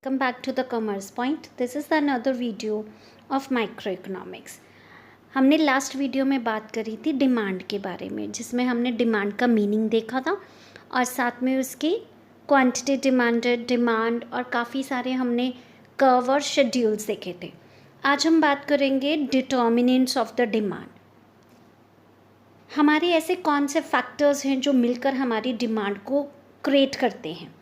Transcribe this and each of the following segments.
Come back to the Commerce Point. This is another video of microeconomics. हमने last video में बात करी थी डिमांड के बारे में, जिसमें हमने डिमांड का मीनिंग देखा था और साथ में उसकी क्वांटिटी डिमांडेड, डिमांड और काफ़ी सारे हमने कर्व और शेड्यूल्स देखे थे। आज हम बात करेंगे डिटर्मिनेंट्स ऑफ द डिमांड। हमारे ऐसे कौन से फैक्टर्स हैं जो मिलकर हमारी डिमांड को क्रिएट करते हैं,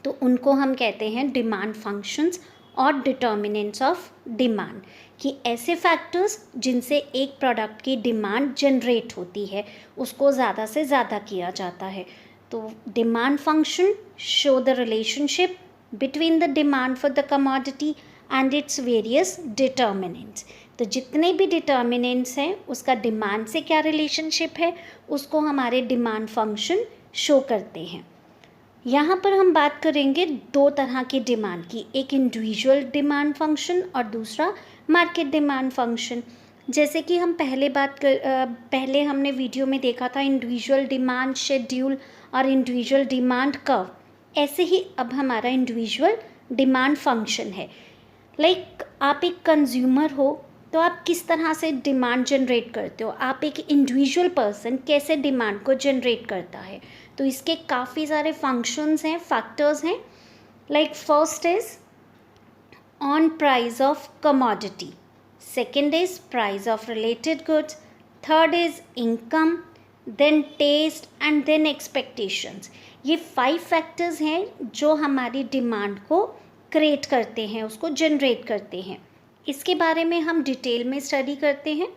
तो उनको हम कहते हैं डिमांड फंक्शंस और डिटर्मिनेंट्स ऑफ डिमांड, कि ऐसे फैक्टर्स जिनसे एक प्रोडक्ट की डिमांड जनरेट होती है उसको ज़्यादा से ज़्यादा किया जाता है। तो demand function show the relationship between the demand for the commodity and its various determinants. तो जितने भी डिटर्मिनेंट्स हैं उसका डिमांड से क्या रिलेशनशिप है उसको हमारे डिमांड फंक्शन शो करते हैं। यहाँ पर हम बात करेंगे दो तरह की डिमांड की, एक इंडिविजुअल डिमांड फंक्शन और दूसरा मार्केट डिमांड फंक्शन। जैसे कि हम पहले हमने वीडियो में देखा था इंडिविजुअल डिमांड शेड्यूल और इंडिविजुअल डिमांड कर्व, ऐसे ही अब हमारा इंडिविजुअल डिमांड फंक्शन है। लाइक आप एक कंज्यूमर हो तो आप किस तरह से डिमांड जनरेट करते हो, आप एक इंडिविजुअल पर्सन कैसे डिमांड को जनरेट करता है, तो इसके काफ़ी सारे फंक्शंस हैं, फैक्टर्स हैं। Like first is own price of commodity, second is price of related goods, third is income, then taste and then expectations. ये 5 फैक्टर्स हैं जो हमारी डिमांड को क्रिएट करते हैं, उसको जनरेट करते हैं। इसके बारे में हम डिटेल में स्टडी करते हैं।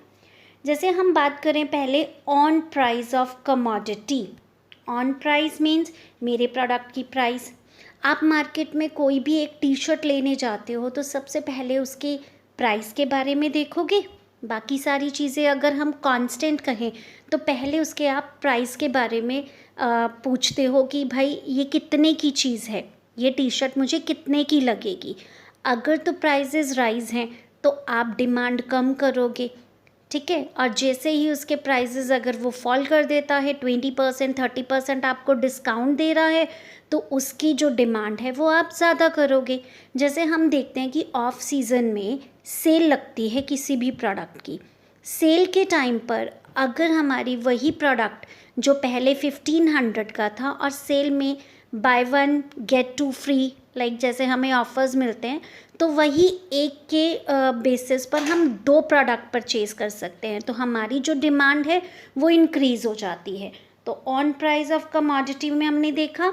जैसे हम बात करें पहले on price of commodity. On price means मेरे प्रोडक्ट की प्राइस। आप मार्केट में कोई भी एक टी शर्ट लेने जाते हो तो सबसे पहले उसके प्राइस के बारे में देखोगे। बाकी सारी चीज़ें अगर हम कांस्टेंट कहें तो पहले उसके आप प्राइस के बारे में पूछते हो कि भाई ये कितने की चीज़ है, ये टी शर्ट मुझे कितने की लगेगी। अगर तो प्राइसेस राइज हैं तो आप डिमांड कम करोगे, ठीक है। और जैसे ही उसके प्राइसेस अगर वो फॉल कर देता है, 20% 30% आपको डिस्काउंट दे रहा है, तो उसकी जो डिमांड है वो आप ज़्यादा करोगे। जैसे हम देखते हैं कि ऑफ सीज़न में सेल लगती है किसी भी प्रोडक्ट की। सेल के टाइम पर अगर हमारी वही प्रोडक्ट जो पहले 1500 का था और सेल में बाय 1 गेट 2 फ्री, लाइक जैसे हमें ऑफर्स मिलते हैं, तो वही एक के बेसिस पर हम 2 प्रोडक्ट परचेज़ कर सकते हैं, तो हमारी जो डिमांड है वो इंक्रीज़ हो जाती है। तो ऑन प्राइस ऑफ कमोडिटी में हमने देखा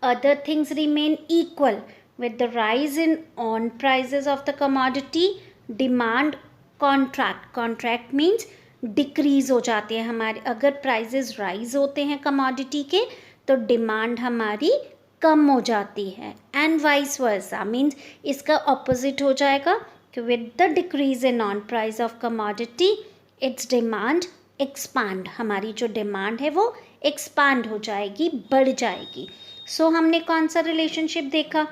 other things remain equal with the rise in own prices of the commodity, demand contract means decrease हो जाती है हमारी। अगर प्राइजेस राइज होते हैं कमोडिटी के तो डिमांड हमारी कम हो जाती है, एंड वाइस वर्सा मीन्स इसका ऑपोजिट हो जाएगा कि with the decrease in on price of commodity it's demand expand, हमारी जो डिमांड है वो एक्सपांड हो जाएगी, बढ़ जाएगी। सो हमने कौन सा रिलेशनशिप देखा,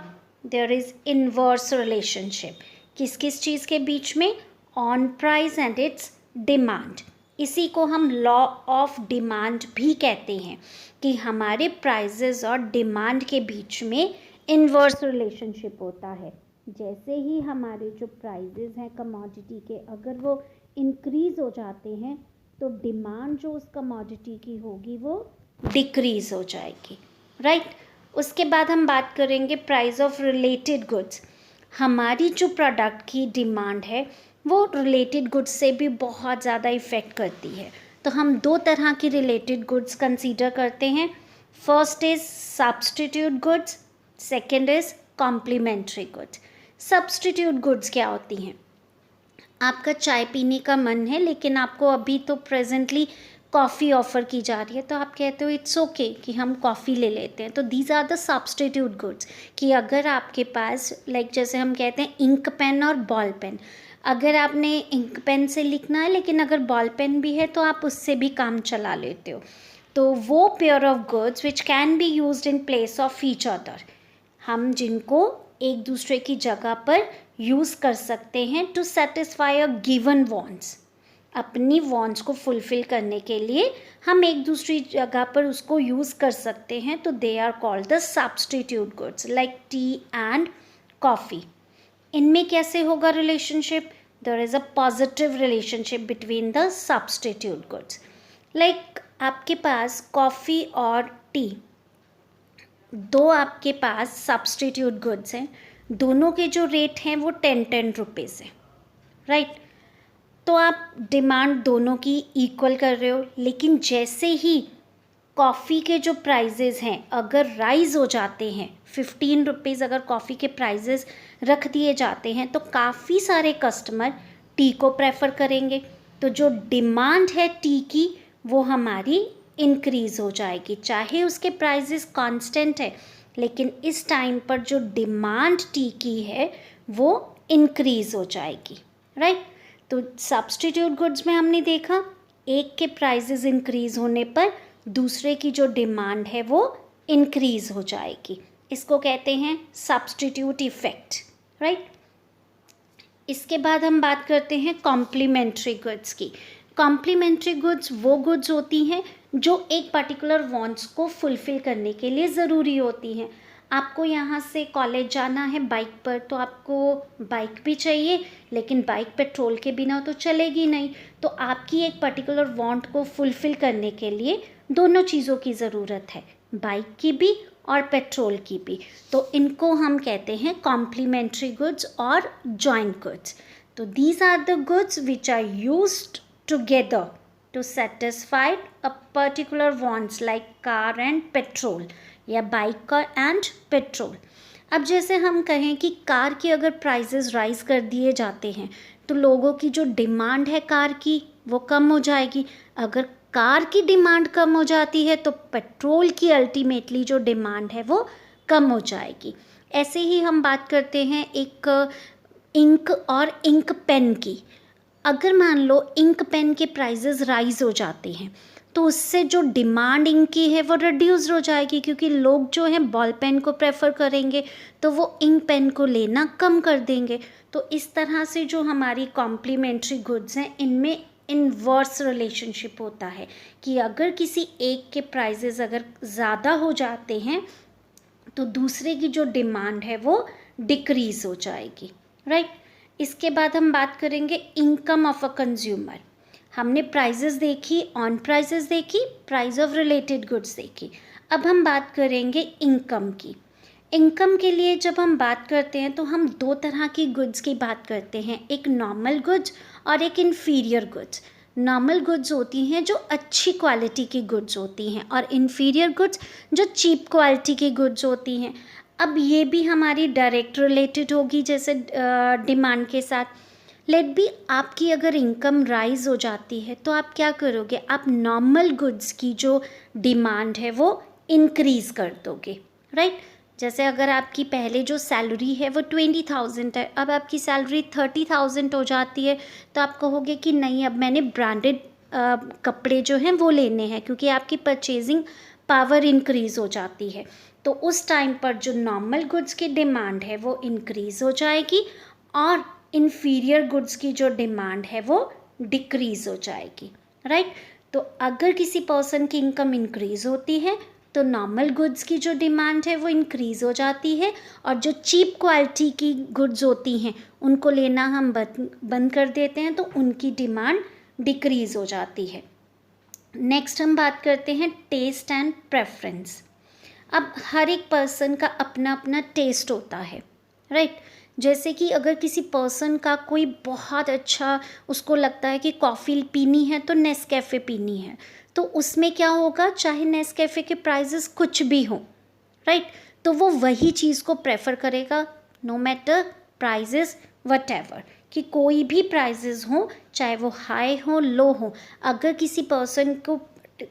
देयर इज इनवर्स रिलेशनशिप, किस किस चीज़ के बीच में, on price and it's demand. इसी को हम लॉ ऑफ डिमांड भी कहते हैं कि हमारे प्राइजेस और डिमांड के बीच में इनवर्स रिलेशनशिप होता है। जैसे ही हमारे जो प्राइजेस हैं कमोडिटी के अगर वो इंक्रीज़ हो जाते हैं तो डिमांड जो उस कमोडिटी की होगी वो डिक्रीज़ हो जाएगी, राइट। उसके बाद हम बात करेंगे प्राइस ऑफ रिलेटेड गुड्स। हमारी जो प्रोडक्ट की डिमांड है वो रिलेटेड गुड्स से भी बहुत ज़्यादा इफ़ेक्ट करती है। तो हम 2 तरह की रिलेटेड गुड्स कंसीडर करते हैं। First is substitute goods, second is complementary goods. Substitute goods क्या होती हैं, आपका चाय पीने का मन है लेकिन आपको अभी तो प्रेजेंटली कॉफ़ी ऑफ़र की जा रही है, तो आप कहते हो इट्स ओके कि हम कॉफ़ी ले लेते हैं। तो these are the substitute goods, कि अगर आपके पास लाइक जैसे हम कहते हैं इंक पेन और बॉल पेन, अगर आपने इंक पेन से लिखना है लेकिन अगर बॉल पेन भी है तो आप उससे भी काम चला लेते हो। तो वो pair of goods which can be used in place of each other, हम जिनको एक दूसरे की जगह पर यूज़ कर सकते हैं to satisfy a given wants, अपनी वांट्स को फुलफिल करने के लिए हम एक दूसरी जगह पर उसको यूज़ कर सकते हैं, तो they are called the substitute goods like tea and coffee. इनमें कैसे होगा relationship? There is a positive relationship between the substitute goods. Like आपके पास कॉफ़ी और टी, दो आपके पास सब्स्टिट्यूट गुड्स हैं, दोनों के जो रेट हैं वो 10 रुपीज़ है, राइट? तो आप डिमांड दोनों की इक्वल कर रहे हो, लेकिन जैसे ही कॉफ़ी के जो प्राइजेज़ हैं अगर राइज़ हो जाते हैं, 15 रुपीज़ अगर कॉफ़ी के प्राइजेज़ रख दिए जाते हैं, तो काफ़ी सारे कस्टमर टी को प्रेफर करेंगे। तो जो डिमांड है टी की वो हमारी इंक्रीज़ हो जाएगी, चाहे उसके प्राइजेस कांस्टेंट है, लेकिन इस टाइम पर जो डिमांड टी की है वो इंक्रीज़ हो जाएगी, राइट? तो सब्स्टिट्यूट गुड्स में हमने देखा एक के प्राइजेस इंक्रीज़ होने पर दूसरे की जो डिमांड है वो इंक्रीज़ हो जाएगी। इसको कहते हैं सब्स्टिट्यूट इफ़ेक्ट, राइट? इसके बाद हम बात करते हैं कॉम्प्लीमेंट्री गुड्स की। कॉम्प्लीमेंट्री गुड्स वो गुड्स होती हैं जो एक पर्टिकुलर वांट्स को फुलफ़िल करने के लिए ज़रूरी होती हैं। आपको यहाँ से कॉलेज जाना है बाइक पर, तो आपको बाइक भी चाहिए, लेकिन बाइक पेट्रोल के बिना तो चलेगी नहीं। तो आपकी एक पर्टिकुलर वांट को फुलफ़िल करने के लिए दोनों चीज़ों की ज़रूरत है, बाइक की भी और पेट्रोल की भी। तो इनको हम कहते हैं कॉम्प्लीमेंट्री गुड्स और जॉइंट गुड्स। तो these are the goods which are used together to satisfy a particular wants like car and petrol या बाइक का एंड पेट्रोल। अब जैसे हम कहें कि कार की अगर प्राइसेस राइज कर दिए जाते हैं तो लोगों की जो डिमांड है कार की वो कम हो जाएगी। अगर कार की डिमांड कम हो जाती है तो पेट्रोल की अल्टीमेटली जो डिमांड है वो कम हो जाएगी। ऐसे ही हम बात करते हैं एक इंक और इंक पेन की। अगर मान लो इंक पेन के प्राइजेस राइज हो जाते हैं तो उससे जो डिमांड इंक की है वो रिड्यूस हो जाएगी, क्योंकि लोग जो हैं बॉल पेन को प्रेफर करेंगे तो वो इंक पेन को लेना कम कर देंगे। तो इस तरह से जो हमारी कॉम्प्लीमेंट्री गुड्स हैं इनमें इनवर्स रिलेशनशिप होता है कि अगर किसी एक के प्राइजेस अगर ज़्यादा हो जाते हैं तो दूसरे की जो डिमांड है वो डिक्रीज हो जाएगी, राइट? इसके बाद हम बात करेंगे इनकम ऑफ अ कंज्यूमर। हमने प्राइजेस देखी, ऑन प्राइजेस देखी, प्राइस ऑफ रिलेटेड गुड्स देखी। अब हम बात करेंगे इनकम की। इनकम के लिए जब हम बात करते हैं तो हम दो तरह की गुड्स की बात करते हैं, एक नॉर्मल गुड्स और एक इन्फीरियर गुड्स। नॉर्मल गुड्स होती हैं जो अच्छी क्वालिटी की गुड्स होती हैं और इन्फीरियर गुड्स जो चीप क्वालिटी की गुड्स होती हैं। अब ये भी हमारी डायरेक्ट रिलेटेड होगी जैसे डिमांड के साथ। लेट बी आपकी अगर इनकम राइज हो जाती है तो आप क्या करोगे, आप नॉर्मल गुड्स की जो डिमांड है वो इंक्रीज़ कर दोगे, राइट? जैसे अगर आपकी पहले जो सैलरी है वो 20,000 है, अब आपकी सैलरी 30,000 हो जाती है, तो आप कहोगे कि नहीं अब मैंने ब्रांडेड कपड़े जो हैं वो लेने हैं, क्योंकि आपकी परचेजिंग पावर इंक्रीज़ हो जाती है। तो उस टाइम पर जो नॉर्मल गुड्स की डिमांड है वो इंक्रीज़ हो जाएगी और इन्फीरियर गुड्स की जो डिमांड है वो डिक्रीज़ हो जाएगी, राइट? तो अगर किसी पर्सन की इनकम इंक्रीज़ होती है तो नॉर्मल गुड्स की जो डिमांड है वो इंक्रीज़ हो जाती है और जो चीप क्वालिटी की गुड्स होती हैं उनको लेना हम बंद कर देते हैं, तो उनकी डिमांड डिक्रीज़ हो जाती है। नेक्स्ट हम बात करते हैं टेस्ट एंड प्रेफरेंस। अब हर एक पर्सन का अपना अपना टेस्ट होता है, राइट? जैसे कि अगर किसी पर्सन का कोई बहुत अच्छा उसको लगता है कि कॉफ़ी पीनी है तो नेस्कैफ़े पीनी है, तो उसमें क्या होगा, चाहे नेस्कैफ़े के प्राइजेस कुछ भी हों, राइट? तो वो वही चीज़ को प्रेफर करेगा नो मैटर प्राइजेस वटेवर, कि कोई भी प्राइजेस हो चाहे वो हाई हो लो हो, अगर किसी पर्सन को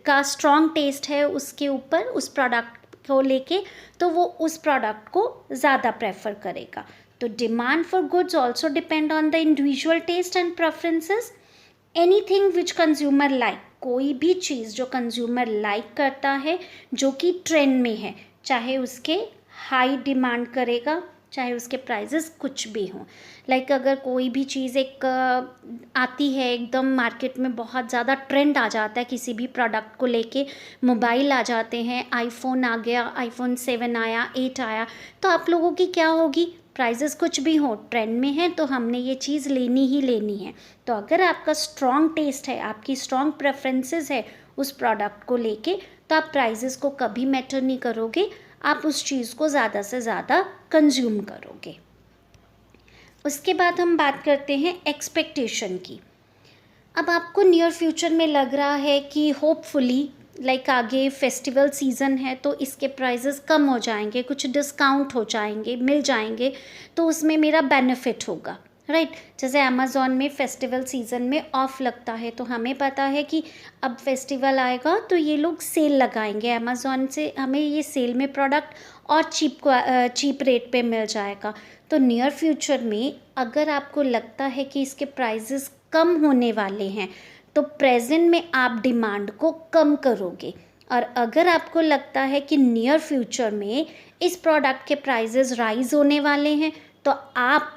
का स्ट्रॉन्ग टेस्ट है उसके ऊपर उस प्रोडक्ट को लेके तो वो उस प्रोडक्ट को ज़्यादा प्रेफर करेगा। तो demand for goods also depend on the individual taste and preferences. Anything which consumer like, कोई भी चीज़ जो कंज्यूमर लाइक करता है जो कि ट्रेंड में है, चाहे उसके हाई डिमांड करेगा चाहे उसके प्राइजेस कुछ भी हों। लाइक अगर कोई भी चीज़ एक आती है एकदम मार्केट में, बहुत ज़्यादा ट्रेंड आ जाता है किसी भी प्रोडक्ट को लेके, मोबाइल आ जाते हैं, आईफोन आ गया, आईफोन 7 आया, 8 आया, तो आप लोगों की क्या होगी, प्राइजेस कुछ भी हो, ट्रेंड में है तो हमने ये चीज़ लेनी ही लेनी है। तो अगर आपका स्ट्रॉन्ग टेस्ट है, आपकी स्ट्रॉन्ग प्रेफरेंसेस है उस प्रोडक्ट को लेके, तो आप प्राइजेस को कभी मैटर नहीं करोगे, आप उस चीज़ को ज़्यादा से ज़्यादा कंज्यूम करोगे। उसके बाद हम बात करते हैं एक्सपेक्टेशन की। अब आपको नियर फ्यूचर में लग रहा है कि होपफुली लाइक आगे फेस्टिवल सीज़न है तो इसके प्राइजेस कम हो जाएंगे, कुछ डिस्काउंट हो जाएंगे, मिल जाएंगे, तो उसमें मेरा बेनिफिट होगा, राइट। जैसे अमेज़ॉन में फेस्टिवल सीज़न में ऑफ़ लगता है, तो हमें पता है कि अब फेस्टिवल आएगा तो ये लोग सेल लगाएंगे, अमेज़ॉन से हमें ये सेल में प्रोडक्ट और चीप रेट पे मिल जाएगा। तो नियर फ्यूचर में अगर आपको लगता है कि इसके प्राइजेस कम होने वाले हैं, तो प्रेजेंट में आप डिमांड को कम करोगे। और अगर आपको लगता है कि नियर फ्यूचर में इस प्रोडक्ट के प्राइजेस राइज होने वाले हैं, तो आप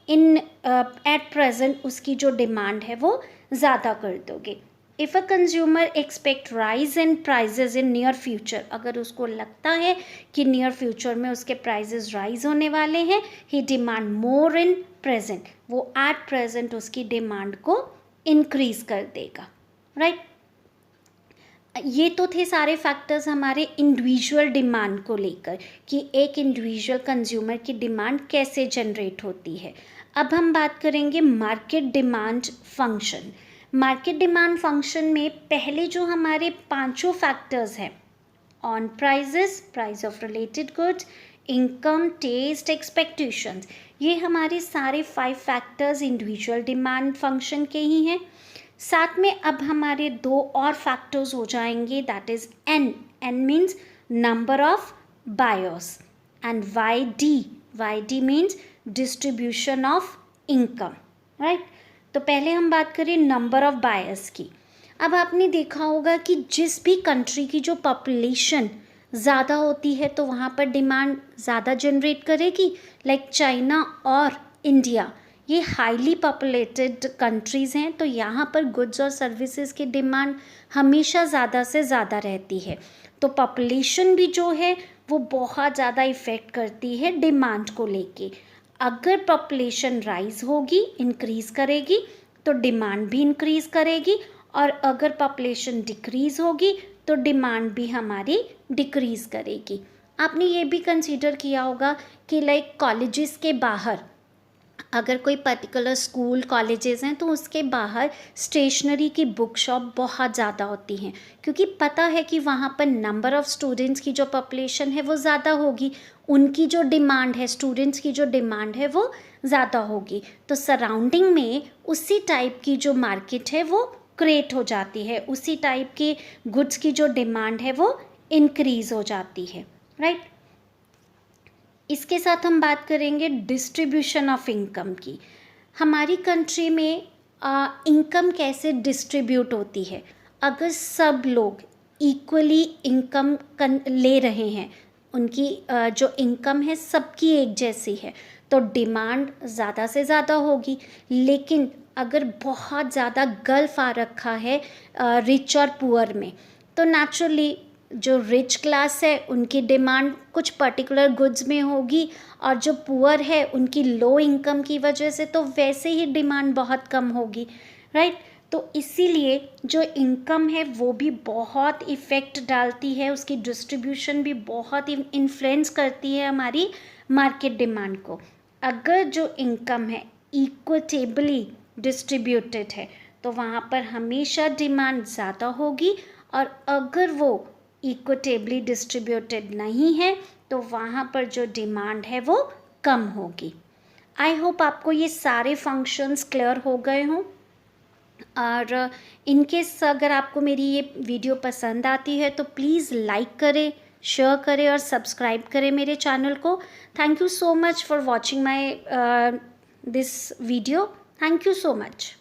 एट प्रेजेंट उसकी जो डिमांड है वो ज़्यादा कर दोगे। If a consumer expect rise in prices in near future, अगर उसको लगता है कि नियर फ्यूचर में उसके प्राइजेस राइज होने वाले हैं, ही डिमांड मोर इन प्रेजेंट, वो एट प्रेजेंट उसकी डिमांड को इंक्रीज कर देगा, राइट। ये तो थे सारे फैक्टर्स हमारे इंडिविजुअल डिमांड को लेकर कि एक इंडिविजुअल कंज्यूमर की डिमांड कैसे जनरेट होती है। अब हम बात करेंगे market demand function. Market demand function में पहले जो हमारे पांचों फैक्टर्स हैं, own prices, price of related goods, income, taste, expectations, ये हमारे सारे 5 फैक्टर्स इंडिविजुअल डिमांड फंक्शन के ही हैं। साथ में अब हमारे 2 और फैक्टर्स हो जाएंगे, that is N means number of buyers, and Y D means distribution of income, right. तो पहले हम बात करें नंबर ऑफ बायर्स की। अब आपने देखा होगा कि जिस भी कंट्री की जो पॉपुलेशन ज़्यादा होती है तो वहाँ पर डिमांड ज़्यादा जनरेट करेगी। लाइक चाइना और इंडिया, ये हाईली पॉपुलेटेड कंट्रीज़ हैं, तो यहाँ पर गुड्स और सर्विसेज की डिमांड हमेशा ज़्यादा से ज़्यादा रहती है। तो पॉपुलेशन भी जो है वो बहुत ज़्यादा इफ़ेक्ट करती है डिमांड को लेके। अगर पॉपुलेशन राइज होगी, इंक्रीज़ करेगी, तो डिमांड भी इंक्रीज़ करेगी, और अगर पॉपुलेशन डिक्रीज़ होगी तो डिमांड भी हमारी डिक्रीज़ करेगी। आपने ये भी कंसीडर किया होगा कि लाइक कॉलेजेस के बाहर अगर कोई पर्टिकुलर स्कूल कॉलेजेस हैं तो उसके बाहर स्टेशनरी की बुक शॉप बहुत ज़्यादा होती हैं, क्योंकि पता है कि वहाँ पर नंबर ऑफ़ स्टूडेंट्स की जो पॉपुलेशन है वो ज़्यादा होगी, उनकी जो डिमांड है, स्टूडेंट्स की जो डिमांड है वो ज़्यादा होगी। तो सराउंडिंग में उसी टाइप की जो मार्केट है वो क्रिएट हो जाती है, उसी टाइप के गुड्स की जो डिमांड है वो इंक्रीज़ हो जाती है, राइट। इसके साथ हम बात करेंगे डिस्ट्रीब्यूशन ऑफ इनकम की। हमारी कंट्री में इनकम कैसे डिस्ट्रीब्यूट होती है। अगर सब लोग इक्वली इनकम ले रहे हैं, उनकी जो इनकम है सबकी एक जैसी है, तो डिमांड ज़्यादा से ज़्यादा होगी। लेकिन अगर बहुत ज़्यादा गल्फ आ रखा है रिच और पुअर में, तो नेचुरली जो रिच क्लास है उनकी डिमांड कुछ पर्टिकुलर गुड्स में होगी, और जो पुअर है उनकी लो इनकम की वजह से तो वैसे ही डिमांड बहुत कम होगी, राइट। तो इसीलिए जो इनकम है वो भी बहुत इफ़ेक्ट डालती है, उसकी डिस्ट्रीब्यूशन भी बहुत इन्फ्लुएंस करती है हमारी मार्केट डिमांड को। अगर जो इनकम है इक्विटेबली डिस्ट्रीब्यूटेड है तो वहाँ पर हमेशा डिमांड ज़्यादा होगी, और अगर वो इक्विटेबली डिस्ट्रीब्यूटेड नहीं है तो वहाँ पर जो डिमांड है वो कम होगी। आई होप आपको ये सारे फंक्शंस क्लियर हो गए हों, और इनकेस अगर आपको मेरी ये वीडियो पसंद आती है तो प्लीज़ लाइक करें, शेयर करें और सब्सक्राइब करें मेरे चैनल को। Thank you so much for watching my this video. Thank you so much.